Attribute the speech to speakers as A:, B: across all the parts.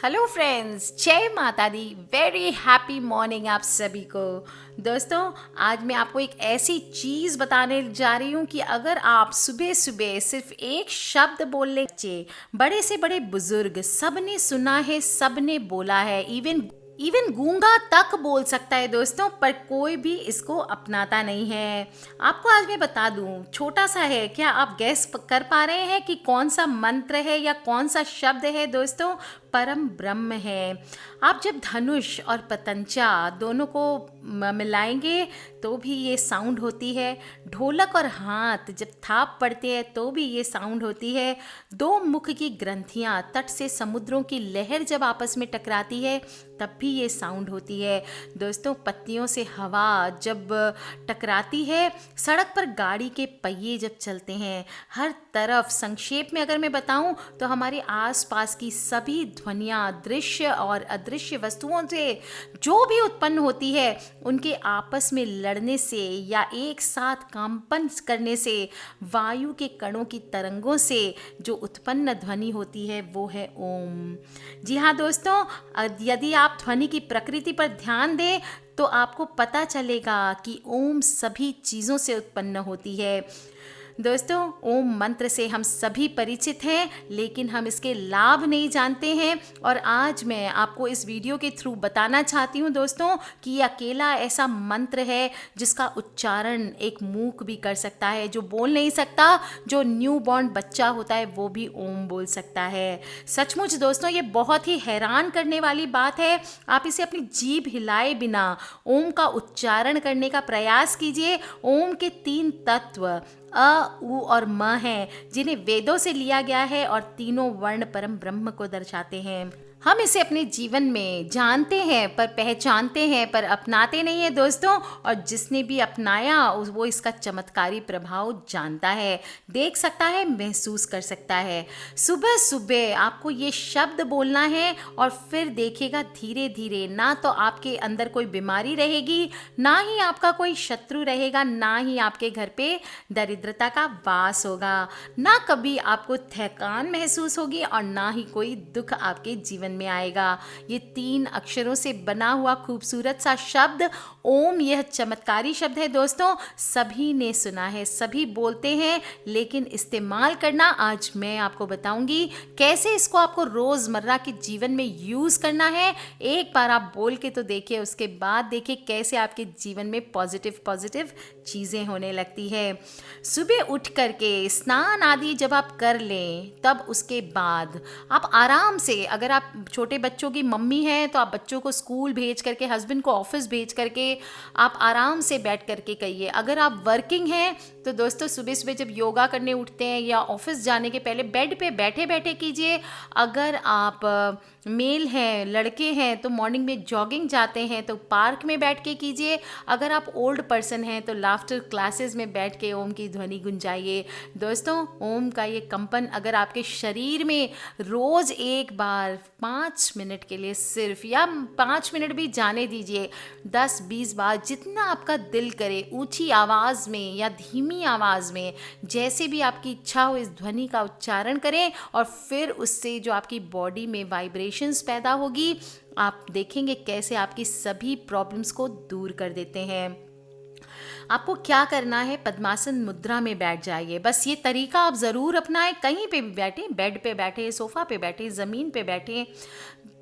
A: Hello friends, जय माता दी। Very happy morning आप सभी को। दोस्तों, आज मैं आपको एक ऐसी चीज़ बताने जा रही हूँ कि अगर आप सुबह सुबह सिर्फ एक शब्द बोलने बच्चे, बड़े से बड़े बुजुर्ग, सब ने सुना है, सब ने बोला है, इवन गूंगा तक बोल सकता है दोस्तों, पर कोई भी इसको अपनाता नहीं है। आपको आज मैं बता दूं, छोटा सा है, क्या आप गैस कर पा रहे हैं कि कौन सा मंत्र है या कौन सा शब्द है दोस्तों? परम ब्रह्म है। आप जब धनुष और पतंचा दोनों को मिलाएंगे तो भी ये साउंड होती है। ढोलक और हाथ जब थाप पड़ते हैं तो भी ये साउंड होती है। दो मुख की ग्रंथियां, तट से समुद्रों की लहर जब आपस में टकराती है तब भी ये साउंड होती है। दोस्तों, पत्तियों से हवा जब टकराती है, सड़क पर गाड़ी के पहिए जब चलते हैं, हर तरफ, संक्षेप में अगर मैं बताऊं तो हमारे आसपास की सभी ध्वनियाँ, दृश्य और अदृश्य वस्तुओं से जो भी उत्पन्न होती है, उनके आपस में लड़ने से या एक साथ कंपन करने से, वायु के कणों की तरंगों से जो उत्पन्न ध्वनि होती है वो है ओम। जी हाँ दोस्तों, यदि आप ध्वनि की प्रकृति पर ध्यान दें तो आपको पता चलेगा कि ओम सभी चीज़ों से उत्पन्न होती है। दोस्तों, ओम मंत्र से हम सभी परिचित हैं, लेकिन हम इसके लाभ नहीं जानते हैं। और आज मैं आपको इस वीडियो के थ्रू बताना चाहती हूँ दोस्तों कि ये अकेला ऐसा मंत्र है जिसका उच्चारण एक मूक भी कर सकता है, जो बोल नहीं सकता, जो न्यू बॉर्न बच्चा होता है वो भी ओम बोल सकता है। सचमुच दोस्तों, ये बहुत ही हैरान करने वाली बात है। आप इसे अपनी जीभ हिलाए बिना ओम का उच्चारण करने का प्रयास कीजिए। ओम के 3 तत्व अ, उ और म हैं, जिन्हें वेदों से लिया गया है और तीनों वर्ण परम ब्रह्म को दर्शाते हैं। हम इसे अपने जीवन में जानते हैं पर पहचानते हैं पर अपनाते नहीं है दोस्तों। और जिसने भी अपनाया वो इसका चमत्कारी प्रभाव जानता है, देख सकता है, महसूस कर सकता है। सुबह सुबह आपको ये शब्द बोलना है और फिर देखिएगा धीरे धीरे ना तो आपके अंदर कोई बीमारी रहेगी, ना ही आपका कोई शत्रु रहेगा, ना ही आपके घर पे दरिद्रता का वास होगा, ना कभी आपको थकान महसूस होगी और ना ही कोई दुख आपके जीवन में आएगा। ये 3 अक्षरों से बना हुआ खूबसूरत सा शब्द ओम, यह चमत्कारी शब्द है दोस्तों। सभी ने सुना है, सभी बोलते हैं, लेकिन इस्तेमाल करना आज मैं आपको बताऊंगी कैसे इसको आपको रोजमर्रा के जीवन में यूज करना है। एक बार आप बोल के तो देखिए, उसके बाद देखिए कैसे आपके जीवन में पॉजिटिव पॉजिटिव चीजें होने लगती है। सुबह उठ करके स्नान आदि जब आप कर लें, तब उसके बाद आप आराम से, अगर आप छोटे बच्चों की मम्मी हैं तो आप बच्चों को स्कूल भेज करके, हस्बैंड को ऑफिस भेज करके आप आराम से बैठ करके करिए। अगर आप वर्किंग हैं तो दोस्तों, सुबह सुबह जब योगा करने उठते हैं या ऑफिस जाने के पहले बेड पे बैठे बैठे कीजिए। अगर आप मेल हैं, लड़के हैं, तो मॉर्निंग में जॉगिंग जाते हैं तो पार्क में बैठ के कीजिए। अगर आप ओल्ड पर्सन हैं तो लाफ्टर क्लासेस में बैठ के ओम की ध्वनि गुंजाइए। दोस्तों, ओम का ये कंपन अगर आपके शरीर में रोज एक बार 5 मिनट के लिए सिर्फ, या 5 मिनट भी जाने दीजिए, 10-20 बार, जितना आपका दिल करे, ऊंची आवाज़ में या धीमी आवाज़ में, जैसे भी आपकी इच्छा हो, इस ध्वनि का उच्चारण करें। और फिर उससे जो आपकी बॉडी में वाइब्रेशंस पैदा होगी, आप देखेंगे कैसे आपकी सभी प्रॉब्लम्स को दूर कर देते हैं। आपको क्या करना है, पद्मासन मुद्रा में बैठ जाइए। बस ये तरीका आप ज़रूर अपनाएं। कहीं पे भी बैठे, बेड पे बैठे, सोफ़ा पे बैठे, ज़मीन पे बैठे,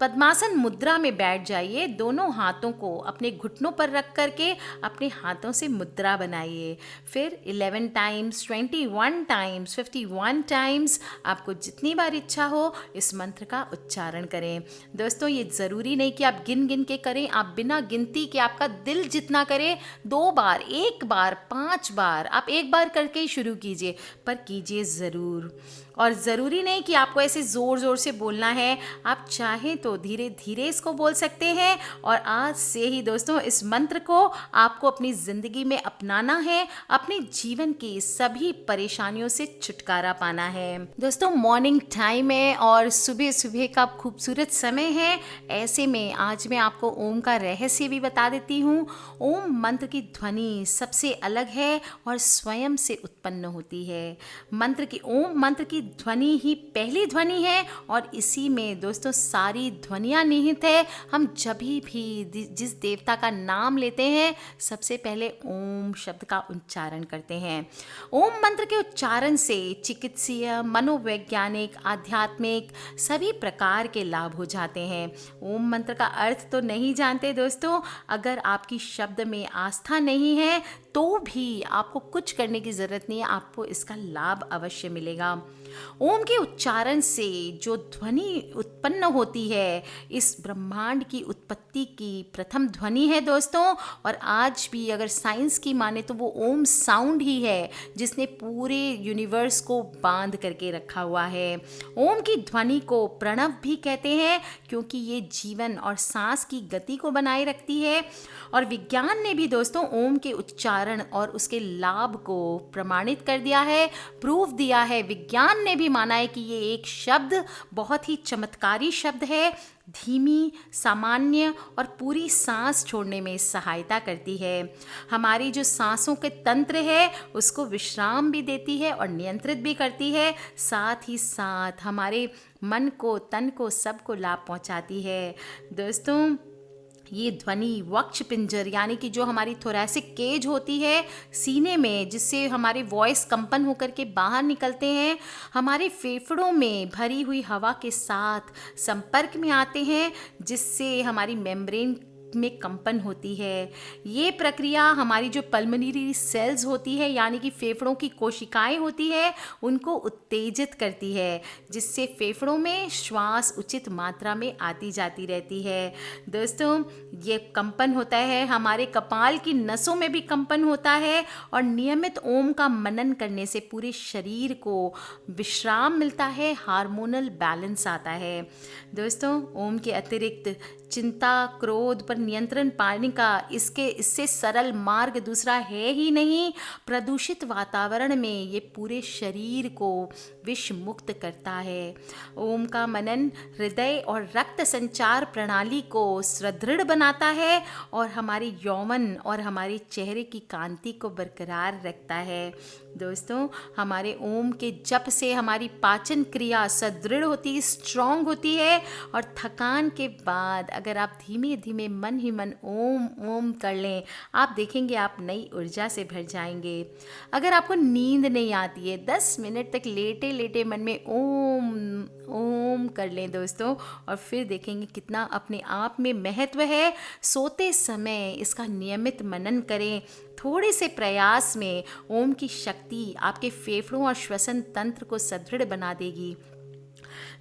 A: पद्मासन मुद्रा में बैठ जाइए। दोनों हाथों को अपने घुटनों पर रख करके अपने हाथों से मुद्रा बनाइए। फिर 11 टाइम्स, 21 टाइम्स, 51 टाइम्स, आपको जितनी बार इच्छा हो इस मंत्र का उच्चारण करें। दोस्तों, ये ज़रूरी नहीं कि आप गिन गिन के करें, आप बिना गिनती के, आपका दिल जितना करे, 2 बार, 1 बार, 5 बार, आप 1 बार करके ही शुरू कीजिए, पर कीजिए ज़रूर। और ज़रूरी नहीं कि आपको ऐसे ज़ोर ज़ोर से बोलना है, आप चाहें तो धीरे धीरे इसको बोल सकते हैं। और आज से ही दोस्तों, इस मंत्र को आपको अपनी ज़िंदगी में अपनाना है, अपने जीवन की सभी परेशानियों से छुटकारा पाना है। दोस्तों, मॉर्निंग टाइम है और सुबह सुबह का खूबसूरत समय है। ऐसे में आज मैं आपको ओम का रहस्य भी बता देती हूँ। ओम मंत्र की ध्वनि सबसे अलग है और स्वयं से उत्पन्न होती है। मंत्र की ओम मंत्र की ध्वनि ही पहली ध्वनि है और इसी में दोस्तों सारी ध्वनियाँ निहित है। हम जब भी जिस देवता का नाम लेते हैं सबसे पहले ओम शब्द का उच्चारण करते हैं। ओम मंत्र के उच्चारण से चिकित्सीय, मनोवैज्ञानिक, आध्यात्मिक सभी प्रकार के लाभ हो जाते हैं। ओम मंत्र का अर्थ तो नहीं जानते दोस्तों, अगर आपकी शब्द में आस्था नहीं है तो भी आपको कुछ करने की ज़रूरत नहीं है, आपको इसका लाभ अवश्य मिलेगा। ओम के उच्चारण से जो ध्वनि उत्पन्न होती है इस ब्रह्मांड की उत्पत्ति की प्रथम ध्वनि है दोस्तों। और आज भी अगर साइंस की माने तो वो ओम साउंड ही है जिसने पूरे यूनिवर्स को बांध करके रखा हुआ है। ओम की ध्वनि को प्रणव भी कहते हैं क्योंकि ये जीवन और सांस की गति को बनाए रखती है। और विज्ञान ने भी दोस्तों ओम के उच्चारण और उसके लाभ को प्रमाणित कर दिया है, प्रूफ दिया है। विज्ञान ने भी माना है कि ये एक शब्द बहुत ही चमत्कारी शब्द है, धीमी, सामान्य और पूरी सांस छोड़ने में सहायता करती है। हमारी जो सांसों के तंत्र है उसको विश्राम भी देती है और नियंत्रित भी करती है, साथ ही साथ हमारे मन को, तन को, सबको लाभ पहुंचाती है। दोस्तों ये ध्वनि वक्ष पिंजर यानी कि जो हमारी थोरैसिक केज होती है सीने में, जिससे हमारे वॉइस कंपन होकर के बाहर निकलते हैं, हमारे फेफड़ों में भरी हुई हवा के साथ संपर्क में आते हैं जिससे हमारी मेम्ब्रेन में कंपन होती है। ये प्रक्रिया हमारी जो पल्मोनरी सेल्स होती है यानी कि फेफड़ों की कोशिकाएं होती है उनको उत्तेजित करती है, जिससे फेफड़ों में श्वास उचित मात्रा में आती जाती रहती है। दोस्तों ये कंपन होता है, हमारे कपाल की नसों में भी कंपन होता है और नियमित ओम का मनन करने से पूरे शरीर को विश्राम मिलता है, हार्मोनल बैलेंस आता है। दोस्तों ओम के अतिरिक्त चिंता, क्रोध पर नियंत्रण पाने का इससे सरल मार्ग दूसरा है ही नहीं। प्रदूषित वातावरण में ये पूरे शरीर को विष मुक्त करता है। ओम का मनन हृदय और रक्त संचार प्रणाली को सुदृढ़ बनाता है और हमारी यौवन और हमारे चेहरे की कांति को बरकरार रखता है। दोस्तों हमारे ओम के जप से हमारी पाचन क्रिया सुदृढ़ होती, स्ट्रॉन्ग होती है और थकान के बाद अगर आप धीमे धीमे मन ही मन ओम ओम कर लें, आप देखेंगे आप नई ऊर्जा से भर जाएंगे। अगर आपको नींद नहीं आती है, 10 मिनट तक लेटे लेटे मन में ओम ओम कर लें दोस्तों, और फिर देखेंगे कितना अपने आप में महत्व है। सोते समय इसका नियमित मनन करें। थोड़े से प्रयास में ओम की शक्ति आपके फेफड़ों और श्वसन तंत्र को सुदृढ़ बना देगी।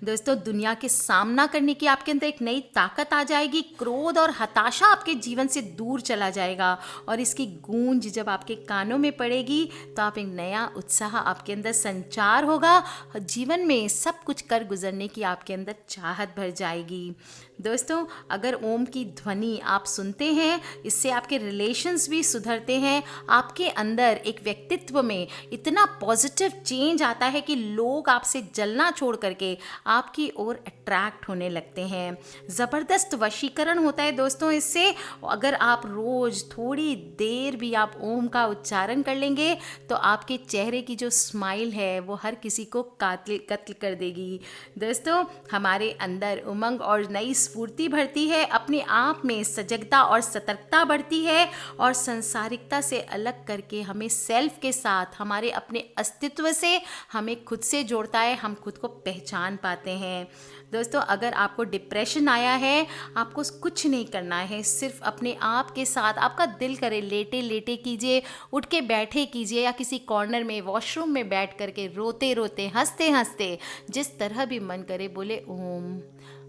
A: दोस्तों दुनिया के सामना करने की आपके अंदर एक नई ताकत आ जाएगी। क्रोध और हताशा आपके जीवन से दूर चला जाएगा और इसकी गूंज जब आपके कानों में पड़ेगी तो आप एक नया उत्साह आपके अंदर संचार होगा। जीवन में सब कुछ कर गुजरने की आपके अंदर चाहत भर जाएगी। दोस्तों अगर ओम की ध्वनि आप सुनते हैं, इससे आपके रिलेशंस भी सुधरते हैं। आपके अंदर एक व्यक्तित्व में इतना पॉजिटिव चेंज आता है कि लोग आपसे जलना छोड़ करके आपकी ओर अट्रैक्ट होने लगते हैं। ज़बरदस्त वशीकरण होता है दोस्तों इससे। अगर आप रोज़ थोड़ी देर भी आप ओम का उच्चारण कर लेंगे तो आपके चेहरे की जो स्माइल है वो हर किसी को कत्ल कर देगी। दोस्तों हमारे अंदर उमंग और नई स्फूर्ति भरती है, अपने आप में सजगता और सतर्कता बढ़ती है और संसारिकता से अलग करके हमें सेल्फ के साथ, हमारे अपने अस्तित्व से हमें खुद से जोड़ता है, हम खुद को पहचान पाते हैं। दोस्तों अगर आपको डिप्रेशन आया है, आपको कुछ नहीं करना है, सिर्फ अपने आप के साथ आपका दिल करे लेटे लेटे कीजिए, उठ के बैठे कीजिए या किसी कॉर्नर में वॉशरूम में बैठ करके रोते रोते हंसते हंसते जिस तरह भी मन करे बोले ओम,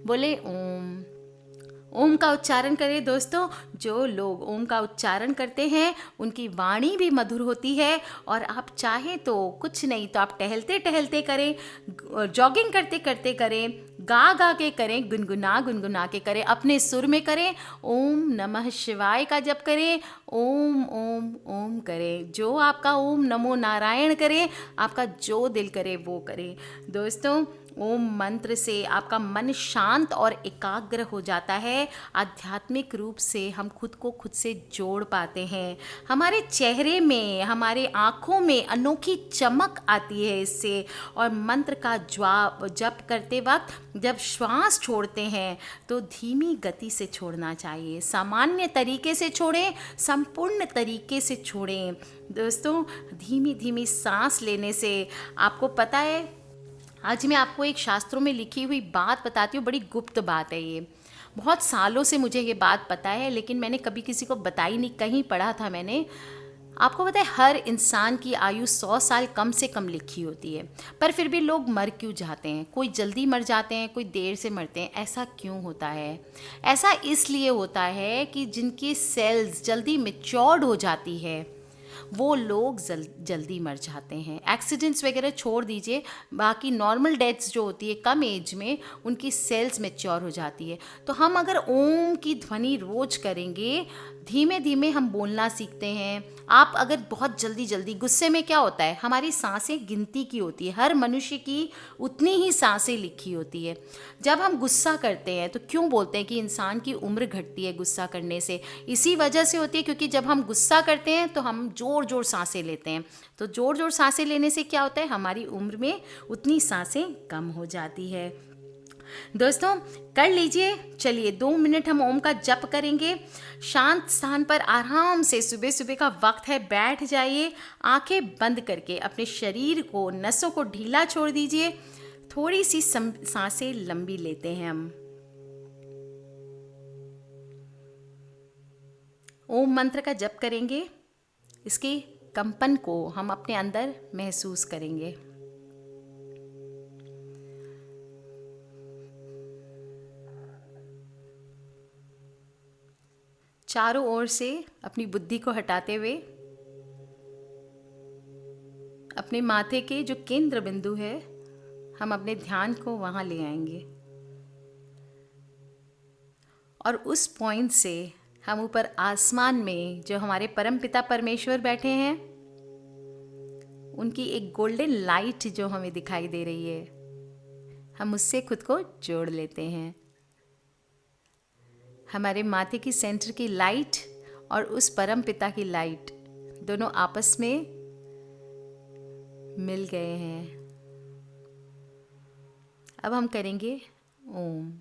A: बोले ओम। ओम का उच्चारण करें दोस्तों। जो लोग ओम का उच्चारण करते हैं उनकी वाणी भी मधुर होती है और आप चाहें तो कुछ नहीं तो आप टहलते टहलते करें, जॉगिंग करते करते करें, गा गा के करें, गुनगुना गुनगुना के करें, अपने सुर में करें। ओम नमः शिवाय का जप करें, ओम ओम ओम करें। जो आपका ओम नमो नारायण करें, आपका जो दिल करे वो करें। दोस्तों, ओम मंत्र से आपका मन शांत और एकाग्र हो जाता है। आध्यात्मिक रूप से हम खुद को खुद से जोड़ पाते हैं। हमारे चेहरे में, हमारे आँखों में अनोखी चमक आती है इससे। और मंत्र का जप करते वक्त जब श्वास छोड़ते हैं तो धीमी गति से छोड़ना चाहिए। सामान्य तरीके से छोड़ें, संपूर्ण तरीके से छोड़ें। दोस्तों, धीमी धीमी सांस लेने से, आपको पता है, आज मैं आपको एक शास्त्रों में लिखी हुई बात बताती हूँ। बड़ी गुप्त बात है ये। बहुत सालों से मुझे ये बात पता है, लेकिन मैंने कभी किसी को बताई नहीं। कहीं पढ़ा था मैंने। आपको पता है, हर इंसान की आयु 100 साल कम से कम लिखी होती है, पर फिर भी लोग मर क्यों जाते हैं? कोई जल्दी मर जाते हैं, कोई देर से मरते हैं। ऐसा क्यों होता है? ऐसा इसलिए होता है कि जिनकी सेल्स जल्दी मैच्योर्ड हो जाती है, वो लोग जल्दी मर जाते हैं। एक्सीडेंट्स वगैरह छोड़ दीजिए, बाकी नॉर्मल डेथ्स जो होती है कम एज में, उनकी सेल्स मैच्योर हो जाती है। तो हम अगर ओम की ध्वनि रोज करेंगे, धीमे धीमे हम बोलना सीखते हैं। आप अगर बहुत जल्दी जल्दी, गुस्से में क्या होता है, हमारी सांसें गिनती की होती है। हर मनुष्य की उतनी ही सांसें लिखी होती है। जब हम गुस्सा करते हैं तो क्यों बोलते हैं कि इंसान की उम्र घटती है गुस्सा करने से? इसी वजह से होती है, क्योंकि जब हम गुस्सा करते हैं तो हम ज़ोर ज़ोर सांसें लेते हैं। तो ज़ोर ज़ोर सांसें लेने से क्या होता है, हमारी उम्र में उतनी सांसें कम हो जाती है। दोस्तों, कर लीजिए। चलिए 2 मिनट हम ओम का जप करेंगे। शांत स्थान पर आराम से, सुबह सुबह का वक्त है, बैठ जाइए। आंखें बंद करके अपने शरीर को, नसों को ढीला छोड़ दीजिए। थोड़ी सी सांसें लंबी लेते हैं हम। ओम मंत्र का जप करेंगे। इसके कंपन को हम अपने अंदर महसूस करेंगे। चारों ओर से अपनी बुद्धि को हटाते हुए अपने माथे के जो केंद्र बिंदु है, हम अपने ध्यान को वहाँ ले आएंगे। और उस पॉइंट से हम ऊपर आसमान में जो हमारे परम पिता परमेश्वर बैठे हैं, उनकी एक गोल्डन लाइट जो हमें दिखाई दे रही है, हम उससे खुद को जोड़ लेते हैं। हमारे माथे की सेंटर की लाइट और उस परम पिता की लाइट दोनों आपस में मिल गए हैं। अब हम करेंगे ओम।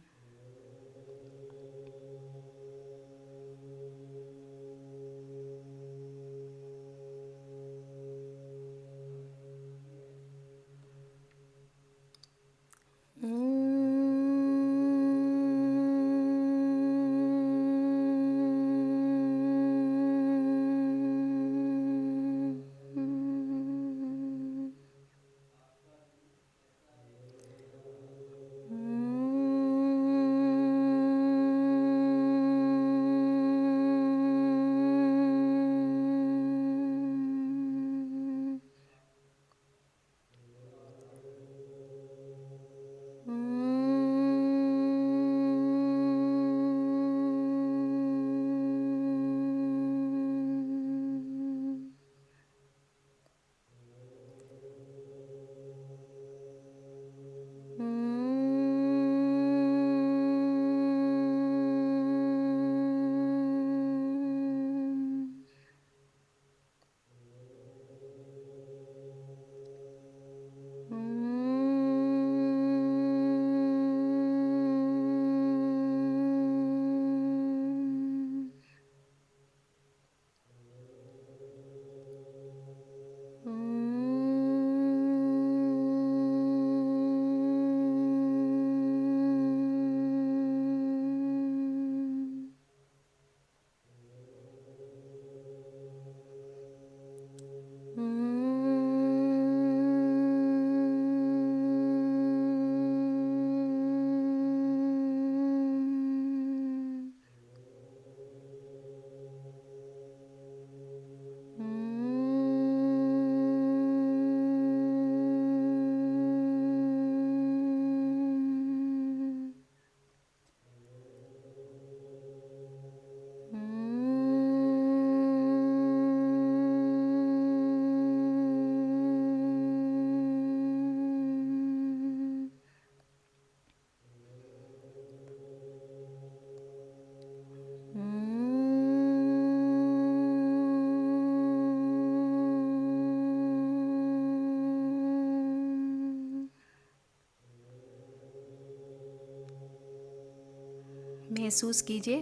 A: महसूस कीजिए,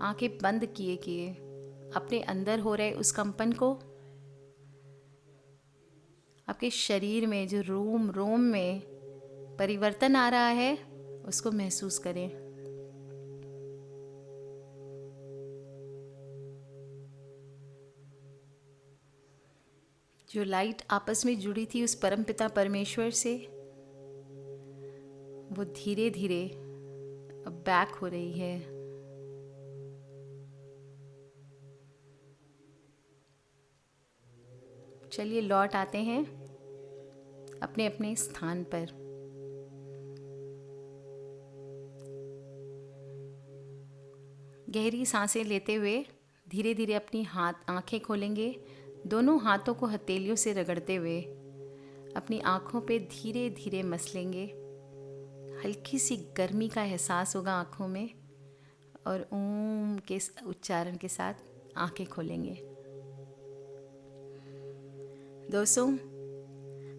A: आंखें बंद किए किए अपने अंदर हो रहे उस कंपन को, आपके शरीर में जो रोम रोम में परिवर्तन आ रहा है उसको महसूस करें। जो लाइट आपस में जुड़ी थी उस परमपिता परमेश्वर से, वो धीरे धीरे अब बैक हो रही है। चलिए लौट आते हैं अपने अपने स्थान पर। गहरी सांसें लेते हुए धीरे धीरे अपनी आंखें खोलेंगे। दोनों हाथों को हथेलियों से रगड़ते हुए अपनी आंखों पे धीरे धीरे मसलेंगे। हल्की सी गर्मी का एहसास होगा आंखों में और ओम के उच्चारण के साथ आंखें खोलेंगे। दोस्तों,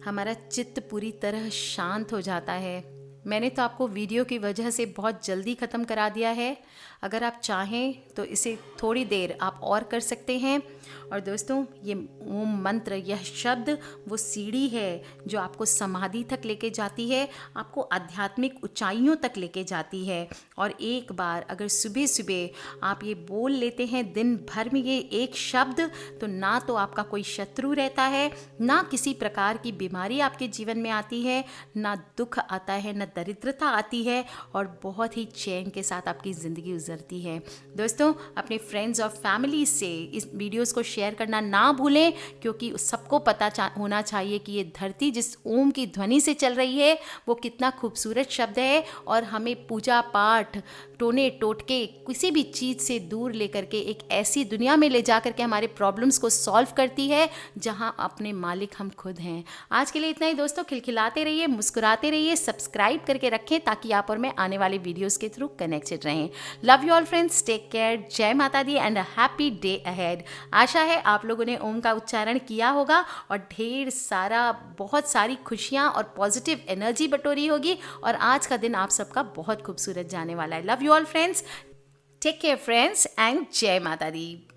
A: हमारा चित्त पूरी तरह शांत हो जाता है। मैंने तो आपको वीडियो की वजह से बहुत जल्दी ख़त्म करा दिया है। अगर आप चाहें तो इसे थोड़ी देर आप और कर सकते हैं। और दोस्तों, ये ओम मंत्र, यह शब्द वो सीढ़ी है जो आपको समाधि तक लेके जाती है, आपको आध्यात्मिक ऊंचाइयों तक लेके जाती है। और एक बार अगर सुबह सुबह आप ये बोल लेते हैं दिन भर में ये एक शब्द, तो ना तो आपका कोई शत्रु रहता है, ना किसी प्रकार की बीमारी आपके जीवन में आती है, ना दुख आता है, ना दरिद्रता आती है, और बहुत ही चैन के साथ आपकी ज़िंदगी गुजरती है। दोस्तों, अपने फ्रेंड्स और फैमिली से इस वीडियोस को शेयर करना ना भूलें, क्योंकि सबको पता होना चाहिए कि ये धरती जिस ओम की ध्वनि से चल रही है वो कितना खूबसूरत शब्द है, और हमें पूजा पाठ, टोने टोटके, किसी भी चीज़ से दूर लेकर के एक ऐसी दुनिया में ले जा करके हमारे प्रॉब्लम्स को सॉल्व करती है जहाँ अपने मालिक हम खुद हैं। आज के लिए इतना ही दोस्तों। खिलखिलाते रहिए, मुस्कुराते रहिए, सब्सक्राइब करके रखें ताकि आप और मैं आने वाले वीडियोस के थ्रू कनेक्टेड रहें। Love you all friends, take care, जय माता दी and a happy day ahead. आशा है आप लोगों ने ओम का उच्चारण किया होगा और ढेर सारा, बहुत सारी खुशियाँ और पॉजिटिव एनर्जी बटोरी होगी, और आज का दिन आप सबका बहुत खूबसूरत जाने वाला है। Love you all friends, take care friends, and जय माता दी।